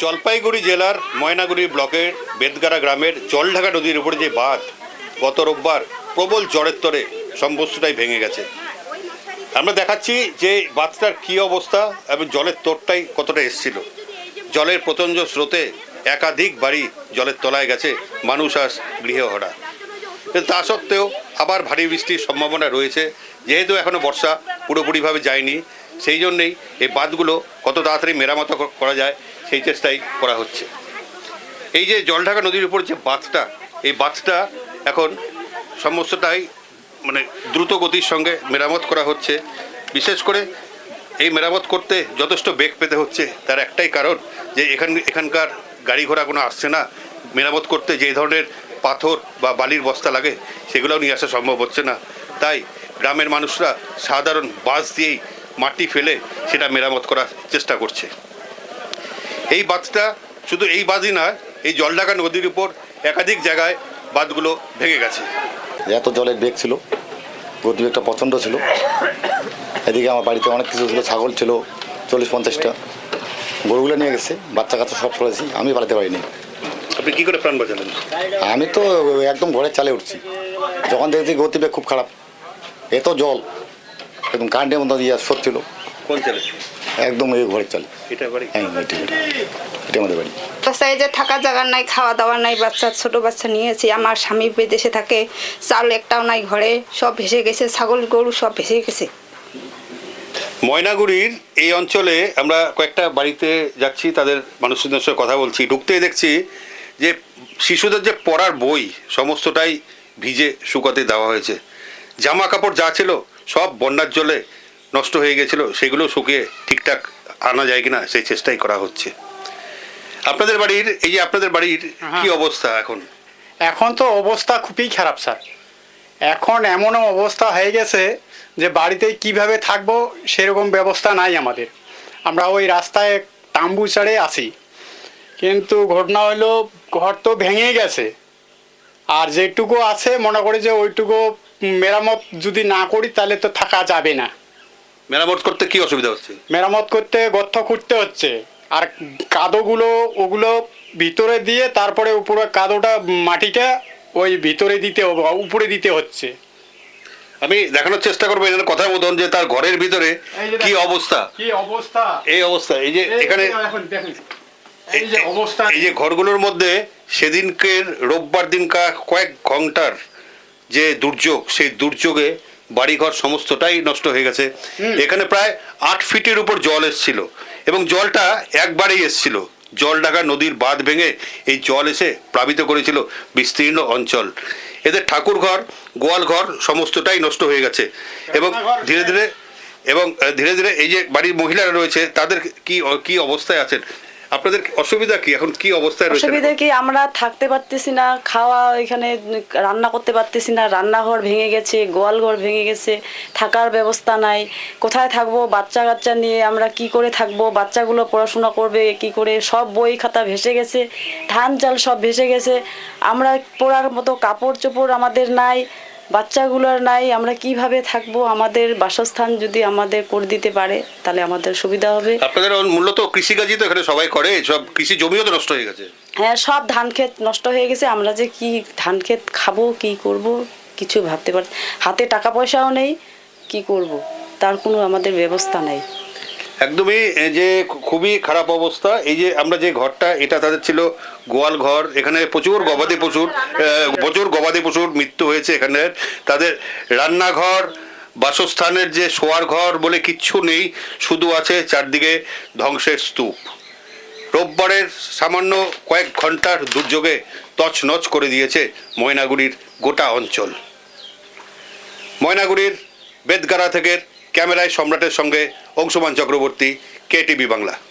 জলপাইগুড়ি জেলার ময়নাগুড়ি ব্লকের বেদগাড়া গ্রামের জলঢাকা নদীর উপরে যে বাঁধ গত রোববার প্রবল ঝড়ের তরে সমস্তটাই ভেঙে গেছে। আমরা দেখাচ্ছি যে বাঁধটার কী অবস্থা এবং জলের তোরটাই কতটা এসছিল। জলের প্রচণ্ড স্রোতে একাধিক বাড়ি জলের তলায় গেছে, মানুষ আজ গৃহহরা। তা সত্ত্বেও আবার ভারী বৃষ্টির সম্ভাবনা রয়েছে, যেহেতু এখনও বর্ষা পুরোপুরিভাবে যায়নি। সেই জন্যেই এই বাঁধগুলো কত তাড়াতাড়ি মেরামত করা যায় সেই চেষ্টাই করা হচ্ছে। এই যে জলঢাকা নদীর উপর যে বাঁধটা, এই বাঁধটা এখন সমস্তটাই দ্রুত গতির সঙ্গে মেরামত করা হচ্ছে। বিশেষ করে এই মেরামত করতে যথেষ্ট বেগ পেতে হচ্ছে, তার একটাই কারণ যে এখানকার গাড়ি ঘোড়া কোনো আসছে না। মেরামত করতে যে ধরনের পাথর বা বালির বস্তা লাগে সেগুলোও নিয়ে আসা সম্ভব হচ্ছে না। তাই গ্রামের মানুষরা সাধারণ বাঁশ দিয়েই মাটি ফেলে সেটা মেরামত করার চেষ্টা করছে। এই বাঁধটা শুধু এই বাঁধই নয়, এই জলঢাকা নদীর উপর একাধিক জায়গায় বাঁধগুলো ভেঙে গেছে। এত জলের বেগ ছিল, গতিবেগটা প্রচণ্ড ছিল। এদিকে আমার বাড়িতে অনেক কিছু ছিল, ছাগল ছিল 40-50টা, গরুগুলো নিয়ে গেছে, বাচ্চা কাচ্চা সব চলেছি, আমি পালাতে পারিনি। আপনি কী করে প্রাণ বাঁচালেন? আমি তো একদম ঘরে চালে উঠছি, যখন দেখছি গতিবেগ খুব খারাপ, এত জল একদম কারেন্টের মতো দিয়ে সরছিল। কোন চালে? একদম এই ঘরের চালে। এটা বাড়ি? হ্যাঁ, এটা আমাদের বাড়ি। রাস্তায় যে থাকার জায়গা নাই, খাওয়া দাওয়া নাই, ছোট বাচ্চা নিয়েছি। আমার স্বামী বিদেশে থাকে, চাল একটাও নাই ঘরে, সব ভেসে গেছে, ছাগল গরু সব ভেসে গেছে। ময়নাগুড়ির এই অঞ্চলে আমরা কয়েকটা বাড়িতে যাচ্ছি, তাদের মানুষদের সঙ্গে কথা বলছি। ঢুকতেই দেখছি যে শিশুদের যে পড়ার বই সমস্তটাই ভিজে শুকাতে দেওয়া হয়েছে। জামা কাপড় যা ছিল সব বন্যার জলে নষ্ট হয়ে গেছিল, সেগুলো শুকিয়ে ঠিকঠাক আনা যায় কিনা সেই চেষ্টাই করা হচ্ছে। আপনাদের বাড়ির কি অবস্থা এখন? এখন তো অবস্থা খুবই খারাপ স্যার। এখন এমন অবস্থা হয়ে গেছে যে বাড়িতে কিভাবে থাকবো সেরকম ব্যবস্থা নাই আমাদের। আমরা ওই রাস্তায় তাম্বু ছাড়ে আছি, কিন্তু ঘটনা হলো ঘর তো ভেঙে গেছে, আর যেটুকু আছে মনে করি যে ওইটুকু মেরামত যদি না করি তাহলে তো থাকা যাবে না। মেরামত করতে কি অসুবিধা হচ্ছে? মেরামত করতে গর্ত খুঁড়তে হচ্ছে, আর কাদোগুলো ওগুলো ভিতরে দিয়ে তারপরে উপরে কাদোটা মাটিটা ওই ভিতরে দিতে উপরে দিতে হচ্ছে। আমি দেখানোর চেষ্টা করবো এখানে কথা মতন যে তার ঘরের ভিতরে কি অবস্থা। এই অবস্থা এই যে এখানে এই যে ঘরগুলোর মধ্যে সেদিনকের রোববার দিনকার কয়েক ঘন্টার যে দুর্যোগ, সেই দুর্যোগে বাড়িঘর সমস্তটাই নষ্ট হয়ে গেছে। এখানে প্রায় 8 ফিটের উপর জল এসছিল, এবং জলটা একবারেই এসছিল। জলঢাকা নদীর বাঁধ ভেঙে এই জল এসে প্লাবিত করেছিল বিস্তীর্ণ অঞ্চল। এদের ঠাকুর ঘর, গোয়াল ঘর সমস্তটাই নষ্ট হয়ে গেছে। এবং ধীরে ধীরে এই যে বাড়ির মহিলারা রয়েছে তাদের কি অবস্থায় আছেন? আপনাদের অসুবিধা কি, এখন কি অবস্থায় রয়েছে? অসুবিধা কি, আমরা থাকতে পারতেছি না, খাওয়া এখানে রান্না করতে পারতেছি না, রান্নাঘর ভেঙে গেছে, গোয়াল ঘর ভেঙে গেছে, থাকার ব্যবস্থা নাই। কোথায় থাকবো? বাচ্চা কাচ্চা নিয়ে আমরা কি করে থাকবো? বাচ্চাগুলো পড়াশোনা করবে কি করে? সব বই খাতা ভেসে গেছে, ধান চাল সব ভেসে গেছে। আমরা পরার মতো কাপড় চোপড় আমাদের নাই, বাচ্চাগুলোর নাই। আমরা কিভাবে থাকবো? আমাদের বাসস্থান যদি আমাদের করে দিতে পারে তাহলে আমাদের সুবিধা হবে। আপনাদের মূলত কৃষিকাজই তো এখানে সবাই করে, সব কৃষি জমিও তো নষ্ট হয়ে গেছে। হ্যাঁ, সব ধান ক্ষেত নষ্ট হয়ে গেছে। আমরা যে কি ধান ক্ষেত খাবো, কি করব কিছু ভাবতে পারি। হাতে টাকা পয়সাও নেই, কি করব তার কোনো আমাদের ব্যবস্থা নাই। একদমই যে খুবই খারাপ অবস্থা। এই যে আমরা যে ঘরটা, এটা তাদের ছিল গোয়াল ঘর। এখানে প্রচুর গবাদি পশুর মৃত্যু হয়েছে। এখানে তাদের রান্নাঘর, বাসস্থানের যে শোয়ার ঘর বলে কিচ্ছু নেই, শুধু আছে চারদিকে ধ্বংসের স্তূপ। রোববারের সামান্য কয়েক ঘন্টার দুর্যোগে তছনছ করে দিয়েছে ময়নাগুড়ির গোটা অঞ্চল। ময়নাগুড়ির বেদগাড়া থেকে ক্যামেরায় সম্রাটের সঙ্গে অংশুমান চক্রবর্তী, KTV বাংলা।